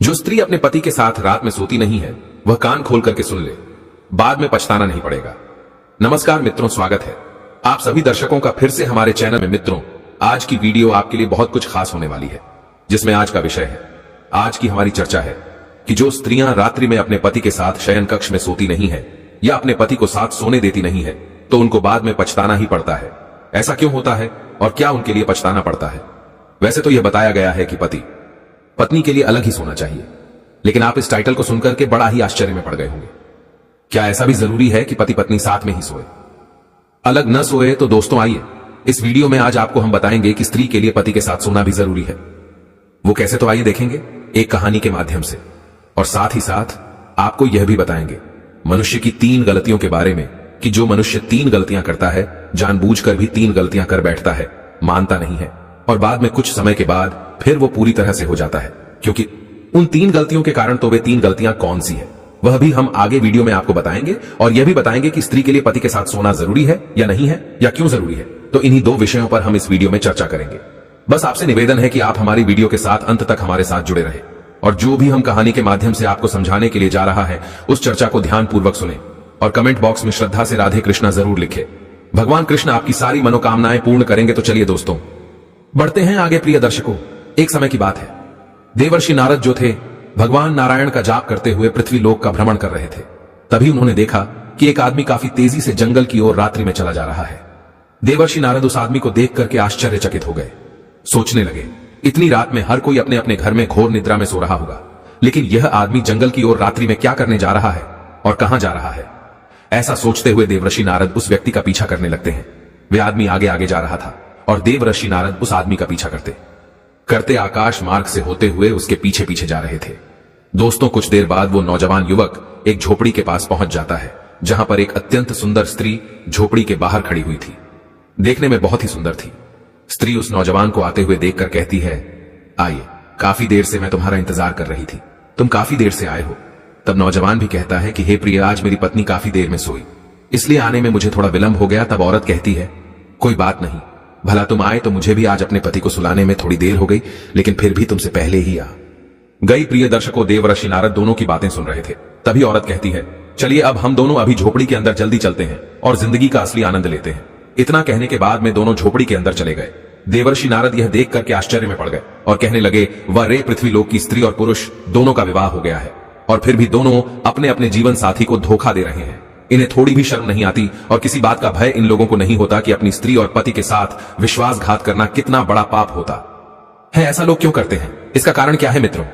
जो स्त्री अपने पति के साथ रात में सोती नहीं है वह कान खोल करके सुन ले, बाद में पछताना नहीं पड़ेगा। नमस्कार मित्रों, स्वागत है आप सभी दर्शकों का फिर से हमारे चैनल में। मित्रों, आज की वीडियो आपके लिए बहुत कुछ खास होने वाली है, जिसमें आज का विषय है, आज की हमारी चर्चा है कि जो स्त्रियां रात्रि में अपने पति के साथ शयन कक्ष में सोती नहीं है या अपने पति को साथ सोने देती नहीं है तो उनको बाद में पछताना ही पड़ता है। ऐसा क्यों होता है और क्या उनके लिए पछताना पड़ता है? वैसे तो यह बताया गया है कि पति पत्नी के लिए अलग ही सोना चाहिए, लेकिन आप इस टाइटल को सुनकर के बड़ा ही आश्चर्य में पड़ गए होंगे। क्या ऐसा भी जरूरी है कि पति पत्नी साथ में ही सोए, अलग न सोए? तो दोस्तों आइए, इस वीडियो में आज आपको हम बताएंगे कि स्त्री के लिए पति के साथ सोना भी जरूरी है। वो कैसे, तो आइए देखेंगे एक कहानी के माध्यम से, और साथ ही साथ आपको यह भी बताएंगे मनुष्य की 3 गलतियों के बारे में कि जो मनुष्य 3 गलतियां करता है, जानबूझकर भी 3 गलतियां कर बैठता है, मानता नहीं है और बाद में कुछ समय के बाद फिर वो पूरी तरह से हो जाता है। क्योंकि उन 3 गलतियों के कारण तो वे 3 गलतियां कौन सी है वह भी हम आगे वीडियो में आपको बताएंगे, और यह भी बताएंगे कि स्त्री के लिए पति के साथ सोना जरूरी है या नहीं है, या क्यों जरूरी है। तो इन्हीं 2 विषयों पर हम इस वीडियो में चर्चा करेंगे। बस आपसे निवेदन है कि आप हमारी वीडियो के साथ अंत तक हमारे साथ जुड़े रहे और जो भी हम कहानी के माध्यम से आपको समझाने के लिए जा रहा है उस चर्चा को ध्यानपूर्वक सुने और कमेंट बॉक्स में श्रद्धा से राधे कृष्णा जरूर लिखे। भगवान कृष्ण आपकी सारी मनोकामनाएं पूर्ण करेंगे। तो चलिए दोस्तों बढ़ते हैं आगे। प्रिय दर्शकों, एक समय की बात है, देवर्षि नारद जो थे भगवान नारायण का जाप करते हुए पृथ्वी लोक का भ्रमण कर रहे थे। तभी उन्होंने देखा कि एक आदमी काफी तेजी से जंगल की ओर रात्रि में चला जा रहा है। देवर्षि नारद उस आदमी को देख करके आश्चर्यचकित हो गए। सोचने लगे, इतनी रात में हर कोई अपने अपने घर में घोर निद्रा में सो रहा होगा, लेकिन यह आदमी जंगल की ओर रात्रि में क्या करने जा रहा है और कहां जा रहा है? ऐसा सोचते हुए देवर्षि नारद उस व्यक्ति का पीछा करने लगते हैं। वे आदमी आगे आगे जा रहा था और देवर्षि नारद उस आदमी का पीछा करते करते आकाश मार्ग से होते हुए उसके पीछे पीछे जा रहे थे। दोस्तों, कुछ देर बाद वो नौजवान युवक एक झोपड़ी के पास पहुंच जाता है, जहां पर एक अत्यंत सुंदर स्त्री झोपड़ी के बाहर खड़ी हुई थी। देखने में बहुत ही सुंदर थी। स्त्री उस नौजवान को आते हुए देखकर कहती है, आइए, काफी देर से मैं तुम्हारा इंतजार कर रही थी, तुम काफी देर से आए हो। तब नौजवान भी कहता है कि हे प्रिय, आज मेरी पत्नी काफी देर में सोई, इसलिए आने में मुझे थोड़ा विलंब हो गया। तब औरत कहती है, कोई बात नहीं, भला तुम आए तो मुझे भी आज अपने पति को सुलाने में थोड़ी देर हो गई, लेकिन फिर भी तुमसे पहले ही आ गई। प्रिय दर्शकों, देवर्षि नारद दोनों की बातें सुन रहे थे। तभी औरत कहती है, चलिए अब हम दोनों अभी झोपड़ी के अंदर जल्दी चलते हैं और जिंदगी का असली आनंद लेते हैं। इतना कहने के बाद में दोनों झोपड़ी के अंदर चले गए। देवर्षि नारद यह देख करके आश्चर्य में पड़ गए और कहने लगे, वह रे पृथ्वी लोक की स्त्री और पुरुष दोनों का विवाह हो गया है और फिर भी दोनों अपने अपने जीवन साथी को धोखा दे रहे हैं। इन्हें थोड़ी भी शर्म नहीं आती और किसी बात का भय इन लोगों को नहीं होता कि अपनी स्त्री और पति के साथ विश्वासघात करना कितना बड़ा पाप होता है। ऐसा लोग क्यों करते हैं? इसका कारण क्या है मित्रों?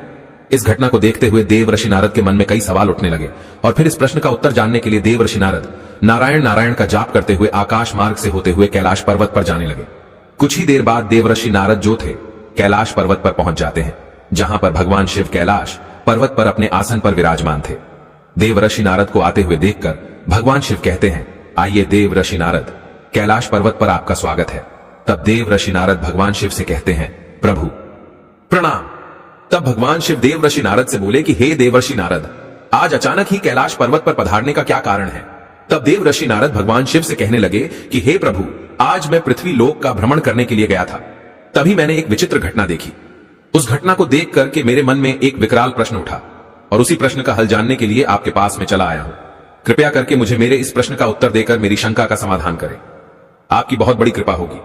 इस घटना को देखते हुए देवर्षि नारद के मन में कई सवाल उठने लगे और फिर इस प्रश्न का उत्तर जानने के लिए देवर्षि नारद नारायण नारायण का जाप करते हुए आकाश मार्ग से होते हुए कैलाश पर्वत पर जाने लगे। कुछ ही देर बाद देवर्षि नारद जो थे कैलाश पर्वत पर पहुंच जाते हैं, जहां पर भगवान शिव कैलाश पर्वत पर अपने आसन पर विराजमान थे। देवर्षि नारद को आते हुए देखकर भगवान शिव कहते हैं, आइए देवर्षि नारद, कैलाश पर्वत पर आपका स्वागत है। तब देवर्षि नारद भगवान शिव से कहते हैं, प्रभु प्रणाम। तब भगवान शिव देवर्षि नारद से बोले कि हे देवर्षि नारद, आज अचानक ही कैलाश पर्वत पर पधारने का क्या कारण है? तब देवर्षि नारद भगवान शिव से कहने लगे कि हे प्रभु, आज मैं पृथ्वी लोक का भ्रमण करने के लिए गया था। तभी मैंने एक विचित्र घटना देखी। उस घटना को देख करके मेरे मन में एक विकराल प्रश्न उठा और उसी प्रश्न का हल जानने के लिए आपके पास में चला आया हूं। कृपया करके मुझे मेरे इस प्रश्न का उत्तर देकर मेरी शंका का समाधान करें, आपकी बहुत बड़ी कृपा होगी।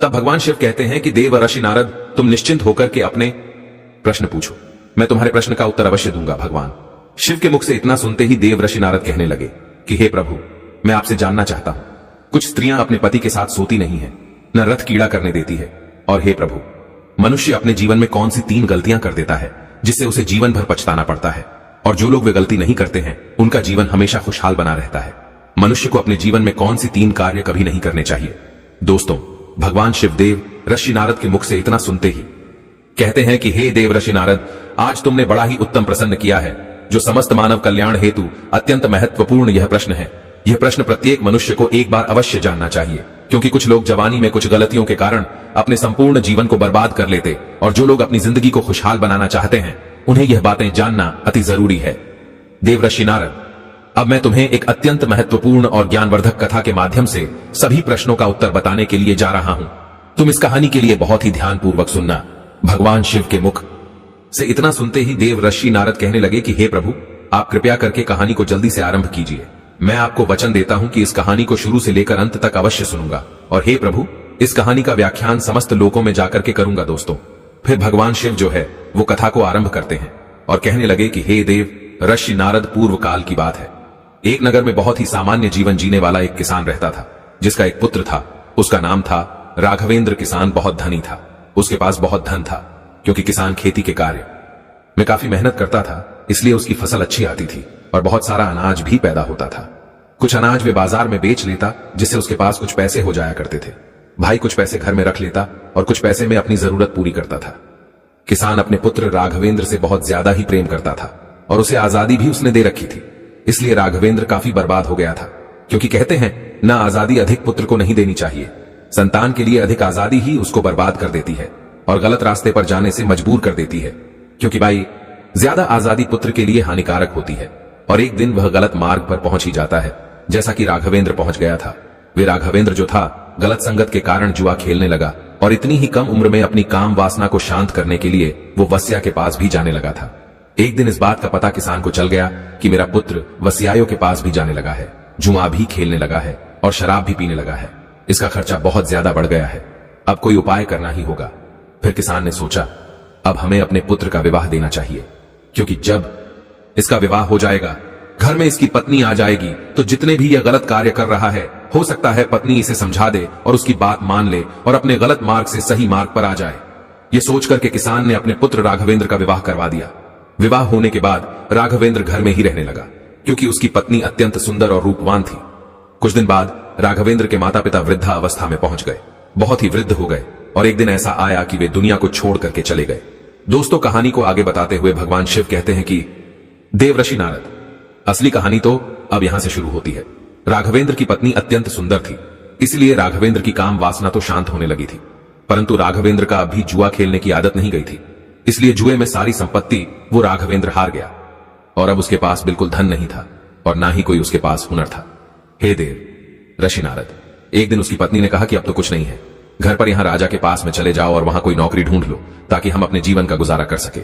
तब भगवान शिव कहते हैं कि देवर्षि नारद, तुम निश्चिंत होकर के अपने प्रश्न पूछो, मैं तुम्हारे प्रश्न का उत्तर अवश्य दूंगा। भगवान शिव के मुख से इतना सुनते ही देवर्षि नारद कहने लगे कि हे प्रभु, मैं आपसे जानना चाहता हूं, कुछ स्त्रियां अपने पति के साथ सोती नहीं है, न रथ कीड़ा करने देती है, और हे प्रभु, मनुष्य अपने जीवन में कौन सी 3 गलतियां कर देता है जिससे उसे जीवन भर पछताना पड़ता है, और जो लोग वे गलती नहीं करते हैं उनका जीवन हमेशा खुशहाल बना रहता है। मनुष्य को अपने जीवन में कौन सी 3 कार्य कभी नहीं करने चाहिए? दोस्तों, भगवान शिवदेव ऋषि नारद के मुख से इतना सुनते ही कहते हैं कि हे देवर्षि नारद, आज तुमने बड़ा ही उत्तम प्रश्न किया है, जो समस्त मानव कल्याण हेतु अत्यंत महत्वपूर्ण यह प्रश्न है। यह प्रश्न प्रत्येक मनुष्य को एक बार अवश्य जानना चाहिए, क्योंकि कुछ लोग जवानी में कुछ गलतियों के कारण अपने संपूर्ण जीवन को बर्बाद कर लेते, और जो लोग अपनी जिंदगी को खुशहाल बनाना चाहते हैं उन्हें यह बातें जानना अति जरूरी है। देवर्षि नारद, अब मैं तुम्हें एक अत्यंत महत्वपूर्ण और ज्ञानवर्धक कथा के माध्यम से सभी प्रश्नों का उत्तर बताने के लिए जा रहा हूं। तुम इस कहानी के लिए बहुत ही ध्यानपूर्वक सुनना। भगवान शिव के मुख से इतना सुनते ही देव ऋषि नारद कहने लगे कि हे प्रभु, आप कृपया करके कहानी को जल्दी से आरंभ कीजिए। मैं आपको वचन देता हूं कि इस कहानी को शुरू से लेकर अंत तक अवश्य सुनूंगा, और हे प्रभु, इस कहानी का व्याख्यान समस्त लोकों में जाकर के करूंगा। दोस्तों, फिर भगवान शिव जो है वो कथा को आरंभ करते हैं और कहने लगे कि हे देव ऋषि नारद, पूर्व काल की बात है। एक नगर में बहुत ही सामान्य जीवन जीने वाला एक किसान रहता था, जिसका एक पुत्र था। उसका नाम था राघवेंद्र। किसान बहुत धनी था, उसके पास बहुत धन था, क्योंकि किसान खेती के कार्य में काफी मेहनत करता था, इसलिए उसकी फसल अच्छी आती थी और बहुत सारा अनाज भी पैदा होता था। कुछ अनाज वे बाजार में बेच लेता, जिससे उसके पास कुछ पैसे हो जाया करते थे। भाई कुछ पैसे घर में रख लेता और कुछ पैसे में अपनी जरूरत पूरी करता था। किसान अपने पुत्र राघवेंद्र से बहुत ज्यादा ही प्रेम करता था और उसे आजादी भी उसने दे रखी थी। इसलिए राघवेंद्र काफी बर्बाद हो गया था, क्योंकि कहते हैं ना, आजादी अधिक पुत्र को नहीं देनी चाहिए। संतान के लिए अधिक आजादी ही उसको बर्बाद कर देती है और गलत रास्ते पर जाने से मजबूर कर देती है, क्योंकि भाई ज्यादा आजादी पुत्र के लिए हानिकारक होती है। और एक दिन वह गलत मार्ग पर पहुंच ही जाता है, जैसा कि राघवेंद्र पहुंच गया था। वे राघवेंद्र जो था, गलत संगत के कारण जुआ खेलने लगा और इतनी ही कम उम्र में अपनी काम वासना को शांत करने के लिए वो वस्या के पास भी जाने लगा था। एक दिन इस बात का पता किसान को चल गया कि मेरा पुत्र वस्यायों के पास भी जाने लगा है, जुआ भी खेलने लगा है और शराब भी पीने लगा है। इसका खर्चा बहुत ज्यादा बढ़ गया है, अब कोई उपाय करना ही होगा। फिर किसान ने सोचा, अब हमें अपने पुत्र का विवाह देना चाहिए, क्योंकि जब इसका विवाह हो जाएगा, घर में इसकी पत्नी आ जाएगी, तो जितने भी यह गलत कार्य कर रहा है, हो सकता है पत्नी इसे समझा दे और उसकी बात मान ले और अपने गलत मार्ग से सही मार्ग पर आ जाए। ये सोच करके किसान ने अपने पुत्र राघवेंद्र का विवाह करवा दिया। विवाह होने के बाद राघवेंद्र घर में ही रहने लगा, क्योंकि उसकी पत्नी अत्यंत सुंदर और रूपवान थी। कुछ दिन बाद राघवेंद्र के माता पिता वृद्धा अवस्था में पहुंच गए, बहुत ही वृद्ध हो गए, और एक दिन ऐसा आया कि वे दुनिया को छोड़ करके चले गए। दोस्तों, कहानी को आगे बताते हुए भगवान शिव कहते हैं कि देव ऋषि नारद, असली कहानी तो अब यहां से शुरू होती है। राघवेंद्र की पत्नी अत्यंत सुंदर थी, इसलिए राघवेंद्र की काम वासना तो शांत होने लगी थी, परंतु राघवेंद्र का अभी जुआ खेलने की आदत नहीं गई थी। इसलिए जुए में सारी संपत्ति वो राघवेंद्र हार गया और अब उसके पास बिल्कुल धन नहीं था और ना ही कोई उसके पास हुनर था। हे देव ऋषि नारद, एक दिन उसकी पत्नी ने कहा कि अब तो कुछ नहीं है, घर पर यहां राजा के पास में चले जाओ और वहां कोई नौकरी ढूंढ लो, ताकि हम अपने जीवन का गुजारा कर सके।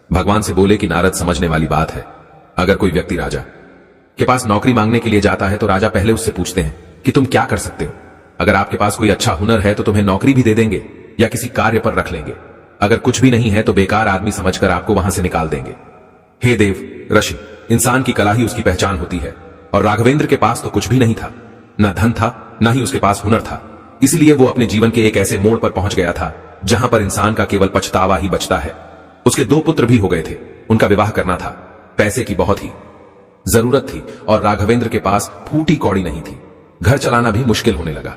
भगवान से बोले कि नारद, समझने वाली बात है, अगर कोई व्यक्ति राजा के पास नौकरी मांगने के लिए जाता है तो राजा पहले उससे पूछते हैं कि तुम क्या कर सकते हो। अगर आपके पास कोई अच्छा हुनर है तो तुम्हें नौकरी भी दे देंगे या किसी कार्य पर रख लेंगे। अगर कुछ भी नहीं है तो बेकार आदमी समझकर आपको वहां से निकाल देंगे। हे देव ऋषि, इंसान की कला ही उसकी पहचान होती है, और राघवेंद्र के पास तो कुछ भी नहीं था, न धन था, न ही उसके पास हुनर था। इसलिए वो अपने जीवन के एक ऐसे मोड़ पर पहुंच गया था जहां पर इंसान का केवल पछतावा ही बचता है। उसके 2 पुत्र भी हो गए थे, उनका विवाह करना था, पैसे की बहुत ही जरूरत थी और राघवेंद्र के पास फूटी कौड़ी नहीं थी। घर चलाना भी मुश्किल होने लगा।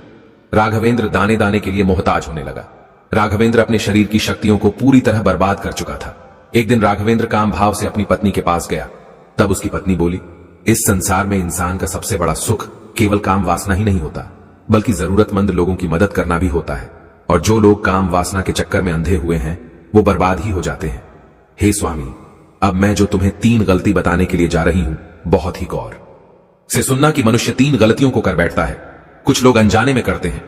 राघवेंद्र दाने दाने के लिए मोहताज होने लगा। राघवेंद्र अपने शरीर की शक्तियों को पूरी तरह बर्बाद कर चुका था। एक दिन राघवेंद्र काम भाव से अपनी पत्नी के पास गया, तब उसकी पत्नी बोली, इस संसार में इंसान का सबसे बड़ा सुख केवल काम वासना ही नहीं होता, बल्कि जरूरतमंद लोगों की मदद करना भी होता है, और जो लोग काम वासना के चक्कर में अंधे हुए हैं वो बर्बाद ही हो जाते हैं। हे स्वामी, अब मैं जो तुम्हें 3 गलती बताने के लिए जा रही हूं, बहुत ही गौर से सुनना कि मनुष्य 3 गलतियों को कर बैठता है। कुछ लोग अनजाने में करते हैं,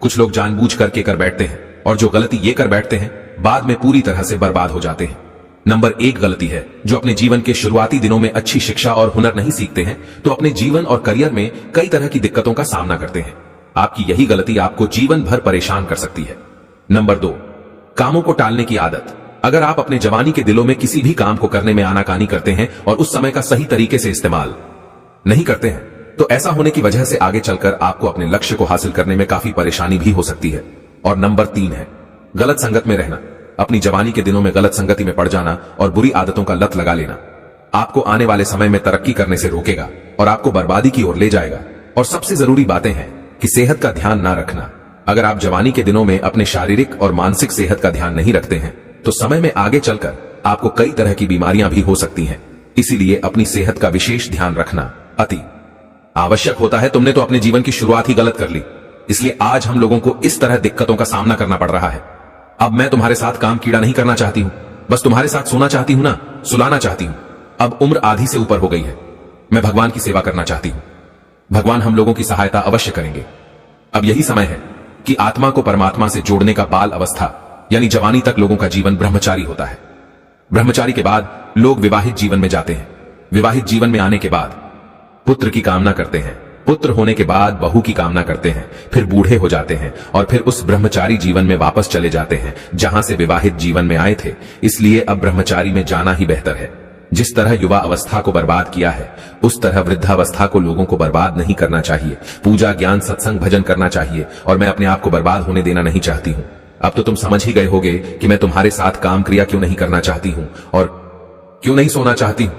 कुछ लोग जानबूझ करके कर बैठते हैं, और जो गलती ये कर बैठते हैं बाद में पूरी तरह से बर्बाद हो जाते हैं। नंबर 1 गलती है, जो अपने जीवन के शुरुआती दिनों में अच्छी शिक्षा और हुनर नहीं सीखते हैं तो अपने जीवन और करियर में कई तरह की दिक्कतों का सामना करते हैं। आपकी यही गलती आपको जीवन भर परेशान कर सकती है। नंबर 2, कामों को टालने की आदत। अगर आप अपने जवानी के दिलों में किसी भी काम को करने में आनाकानी करते हैं और उस समय का सही तरीके से इस्तेमाल नहीं करते हैं, तो ऐसा होने की वजह से आगे चलकर आपको अपने लक्ष्य को हासिल करने में काफी परेशानी भी हो सकती है। और नंबर 3 है गलत संगत में रहना। अपनी जवानी के दिनों में गलत संगति में पड़ जाना और बुरी आदतों का लत लगा लेना आपको आने वाले समय में तरक्की करने से रोकेगा और आपको बर्बादी की ओर ले जाएगा। और सबसे जरूरी बातें हैं कि सेहत का ध्यान ना रखना। अगर आप जवानी के दिनों में अपने शारीरिक और मानसिक सेहत का ध्यान नहीं रखते हैं तो समय में आगे चलकर आपको कई तरह की बीमारियां भी हो सकती हैं। इसीलिए अपनी सेहत का विशेष ध्यान रखना अति आवश्यक होता है। तुमने तो अपने जीवन की शुरुआत ही गलत कर ली, इसलिए आज हम लोगों को इस तरह दिक्कतों का सामना करना पड़ रहा है। अब मैं तुम्हारे साथ काम कीड़ा नहीं करना चाहती हूं, बस तुम्हारे साथ सोना चाहती हूं ना, सुलाना चाहती हूं। अब उम्र आधी से ऊपर हो गई है, मैं भगवान की सेवा करना चाहती हूं। भगवान हम लोगों की सहायता अवश्य करेंगे। अब यही समय है कि आत्मा को परमात्मा से जोड़ने का बाल अवस्था यानी जवानी तक लोगों का जीवन ब्रह्मचारी होता है। ब्रह्मचारी के बाद लोग विवाहित जीवन में जाते हैं। विवाहित जीवन में आने के बाद पुत्र की कामना करते हैं। पुत्र होने के बाद बहू की कामना करते हैं, फिर बूढ़े हो जाते हैं और फिर उस ब्रह्मचारी जीवन में वापस चले जाते हैं जहां से विवाहित जीवन में आए थे। इसलिए अब ब्रह्मचारी में जाना ही बेहतर है। जिस तरह युवा अवस्था को बर्बाद किया है, उस तरह वृद्धावस्था को लोगों को बर्बाद नहीं करना चाहिए। पूजा, ज्ञान, सत्संग, भजन करना चाहिए और मैं अपने आप को बर्बाद होने देना नहीं चाहती हूँ। अब तो तुम समझ ही गए होगे कि मैं तुम्हारे साथ काम क्रिया क्यों नहीं करना चाहती हूँ और क्यों नहीं सोना चाहती हूँ।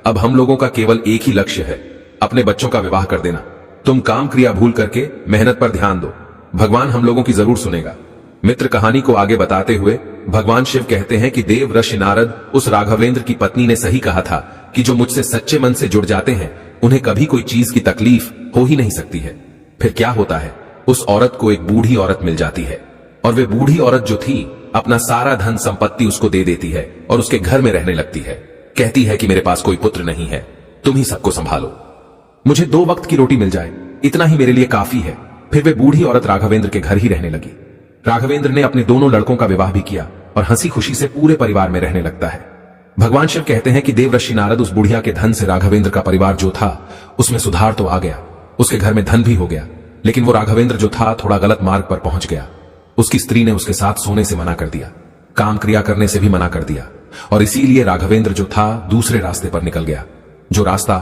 अब हम लोगों का केवल एक ही लक्ष्य है, अपने बच्चों का विवाह कर देना। तुम काम क्रिया भूल करके मेहनत पर ध्यान दो, भगवान हम लोगों की जरूर सुनेगा। मित्र, कहानी को आगे बताते हुए भगवान शिव कहते हैं कि देव ऋषि नारद उस राघवेंद्र की पत्नी ने सही कहा था कि जो मुझसे सच्चे मन से जुड़ जाते हैं उन्हें कभी कोई चीज की तकलीफ हो ही नहीं सकती है। फिर क्या होता है, उस औरत को एक बूढ़ी औरत मिल जाती है और वे बूढ़ी औरत जो थी अपना सारा धन संपत्ति उसको दे देती है और उसके घर में रहने लगती है। कहती है कि मेरे पास कोई पुत्र नहीं है, तुम ही सबको संभालो, मुझे 2 वक्त की रोटी मिल जाए, इतना ही मेरे लिए काफी है। फिर वे बूढ़ी औरत राघवेंद्र के घर ही रहने लगी। राघवेंद्र ने अपने दोनों लड़कों का विवाह भी किया और हंसी खुशी से पूरे परिवार में रहने लगता है। भगवान शिव कहते हैं कि देवर्षि नारद उस बुढ़िया के धन से राघवेंद्र का परिवार जो था उसमें सुधार तो आ गया, उसके घर में धन भी हो गया, लेकिन वो राघवेंद्र जो था थोड़ा गलत मार्ग पर पहुंच गया। उसकी स्त्री ने उसके साथ सोने से मना कर दिया, काम क्रिया करने से भी मना कर दिया और इसीलिए राघवेंद्र जो था दूसरे रास्ते पर निकल गया, जो रास्ता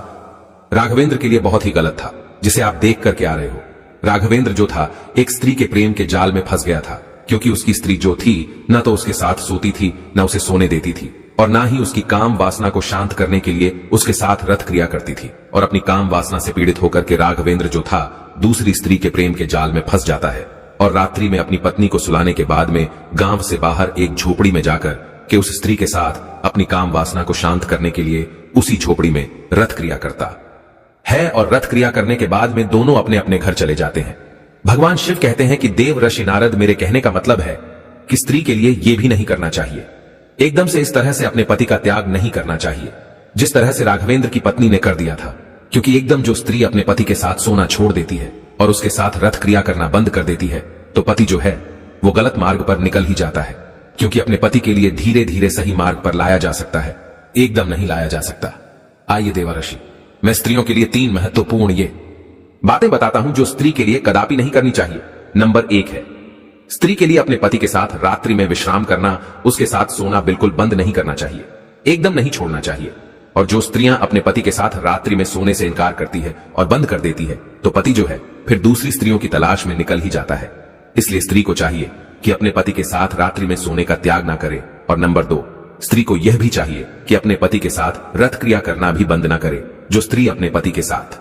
राघवेंद्र के लिए बहुत ही गलत था, जिसे आप देख करके आ रहे हो। राघवेंद्र जो था एक स्त्री के प्रेम के जाल में फंस गया था, क्योंकि उसकी स्त्री जो थी न तो उसके साथ सोती थी, न उसे सोने देती थी और ना ही उसकी काम वासना को शांत करने के लिए उसके साथ रथ क्रिया करती थी। और अपनी काम वासना से पीड़ित होकर के राघवेंद्र जो था दूसरी स्त्री के प्रेम के जाल में फंस जाता है और रात्रि में अपनी पत्नी को सुलाने के बाद में गांव से बाहर एक झोपड़ी में जाकर के उस स्त्री के साथ अपनी काम वासना को शांत करने के लिए उसी झोपड़ी में रथ क्रिया करता है और रथ क्रिया करने के बाद में दोनों अपने अपने घर चले जाते हैं। भगवान शिव कहते हैं कि देव ऋषि नारद, मेरे कहने का मतलब है कि स्त्री के लिए यह भी नहीं करना चाहिए। एकदम से इस तरह से अपने पति का त्याग नहीं करना चाहिए जिस तरह से राघवेंद्र की पत्नी ने कर दिया था, क्योंकि एकदम जो स्त्री अपने पति के साथ सोना छोड़ देती है और उसके साथ रथ क्रिया करना बंद कर देती है तो पति जो है वो गलत मार्ग पर निकल ही जाता है, क्योंकि अपने पति के लिए धीरे धीरे सही मार्ग पर लाया जा सकता है, एकदम नहीं लाया जा सकता। आइए देवर्षि, मैं स्त्रियों के लिए 3 महत्वपूर्ण ये बातें बताता हूं जो स्त्री के लिए कदापि नहीं करनी चाहिए। नंबर 1 है, स्त्री के लिए अपने पति के साथ रात्रि में विश्राम करना, उसके साथ सोना बिल्कुल बंद नहीं करना चाहिए, एकदम नहीं छोड़ना चाहिए। और जो स्त्रियां अपने पति के साथ रात्रि में सोने से इनकार करती है और बंद कर देती है तो पति जो है फिर दूसरी स्त्रियों की तलाश में निकल ही जाता है। इसलिए स्त्री को चाहिए कि अपने पति के साथ रात्रि में सोने का त्याग ना करे। और नंबर 2, स्त्री को यह भी चाहिए कि अपने पति के साथ रथ क्रिया करना भी बंद ना करे। जो स्त्री अपने पति के साथ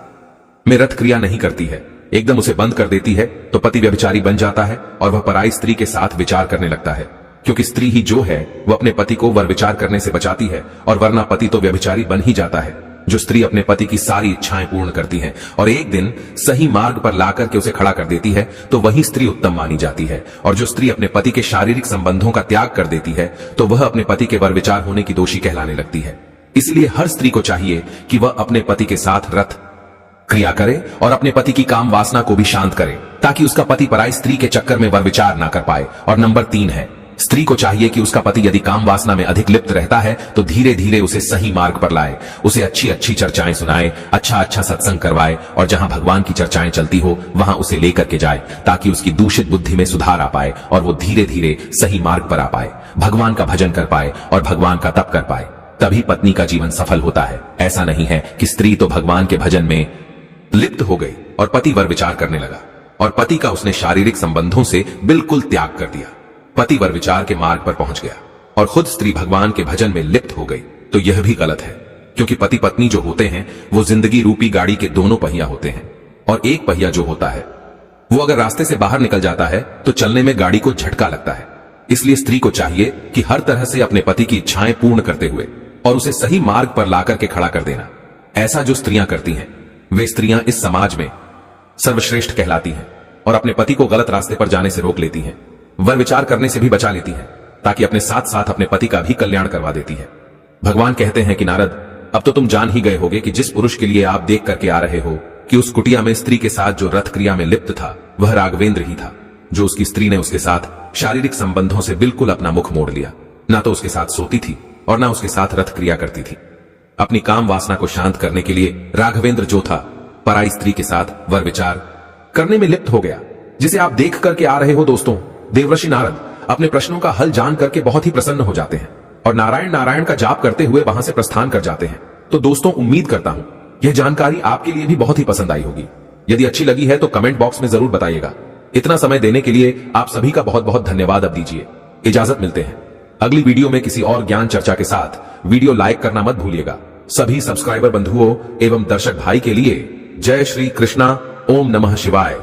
में रथ क्रिया नहीं करती है, एकदम उसे बंद कर देती है तो पति व्यभिचारी बन जाता है और वह पराई स्त्री के साथ विचार करने लगता है, क्योंकि स्त्री ही जो है वह अपने पति को वर विचार करने से बचाती है और वरना पति तो व्यभिचारी बन ही जाता है। जो स्त्री अपने पति की सारी इच्छाएं पूर्ण करती है और एक दिन सही मार्ग पर लाकर के उसे खड़ा कर देती है तो वही स्त्री उत्तम मानी जाती है। और जो स्त्री अपने पति के शारीरिक संबंधों का त्याग कर देती है तो वह अपने पति के वर विचार होने की दोषी कहलाने लगती है। इसलिए हर स्त्री को चाहिए कि वह अपने पति के साथ रथ क्रिया करे और अपने पति की काम वासना को भी शांत करे, ताकि उसका पति पराई स्त्री के चक्कर में वर विचार ना कर पाए। और नंबर 3 है, स्त्री को चाहिए कि उसका पति यदि काम वासना में अधिक लिप्त रहता है तो धीरे धीरे उसे सही मार्ग पर लाए, उसे अच्छी अच्छी चर्चाएं सुनाए, अच्छा अच्छा सत्संग करवाए और जहां भगवान की चर्चाएं चलती हो वहां उसे लेकर के जाए, ताकि उसकी दूषित बुद्धि में सुधार आ पाए और वो धीरे धीरे सही मार्ग पर आ पाए, भगवान का भजन कर पाए और भगवान का तप कर पाए। तभी पत्नी का जीवन सफल होता है। ऐसा नहीं है कि स्त्री तो भगवान के भजन में लिप्त हो गई और पति वर विचार करने लगा और पति का उसने शारीरिक संबंधों से बिल्कुल त्याग कर दिया, पति वर विचार के मार्ग पर पहुंच गया और खुद स्त्री भगवान के भजन में लिप्त हो गई। तो यह भी गलत है, क्योंकि पति पत्नी जो होते हैं वो जिंदगी रूपी गाड़ी के दोनों पहिया होते हैं और एक पहिया जो होता है वो अगर रास्ते से बाहर निकल जाता है तो चलने में गाड़ी को झटका लगता है। इसलिए स्त्री को चाहिए कि हर तरह से अपने पति की इच्छाएं पूर्ण करते हुए और उसे सही मार्ग पर लाकर के खड़ा कर देना। ऐसा जो स्त्रियां करती हैं वे स्त्रियां इस समाज में सर्वश्रेष्ठ कहलाती हैं और अपने पति को गलत रास्ते पर जाने से रोक लेती हैं, वर विचार करने से भी बचा लेती हैं, ताकि अपने साथ साथ अपने पति का भी कल्याण करवा देती है। भगवान कहते हैं कि नारद, अब तो तुम जान ही गए होगे कि जिस पुरुष के लिए आप देख करके आ रहे हो कि उस कुटिया में स्त्री के साथ जो रथ क्रिया में लिप्त था वह राघवेंद्र ही था। जो उसकी स्त्री ने उसके साथ शारीरिक संबंधों से बिल्कुल अपना मुख मोड़ लिया, ना तो उसके साथ सोती थी और ना उसके साथ रथ क्रिया करती थी। अपनी काम वासना को शांत करने के लिए राघवेंद्र जो था, पराई स्त्री के साथ वर विचार करने में लिप्त हो गया, जिसे आप देख करके आ रहे हो दोस्तों। देवर्षि नारद अपने प्रश्नों का हल जान करके बहुत ही प्रसन्न हो जाते हैं और नारायण नारायण का जाप करते हुए वहां से प्रस्थान कर जाते हैं। तो दोस्तों, उम्मीद करता हूं यह जानकारी आपके लिए भी बहुत ही पसंद आई होगी। यदि अच्छी लगी है तो कमेंट बॉक्स में जरूर बताइएगा। इतना समय देने के लिए आप सभी का बहुत बहुत धन्यवाद। अब दीजिए इजाजत, मिलते हैं अगली वीडियो में किसी और ज्ञान चर्चा के साथ। वीडियो लाइक करना मत भूलिएगा। सभी सब्सक्राइबर बंधुओं एवं दर्शक भाई के लिए जय श्री कृष्णा। ओम नमः शिवाय।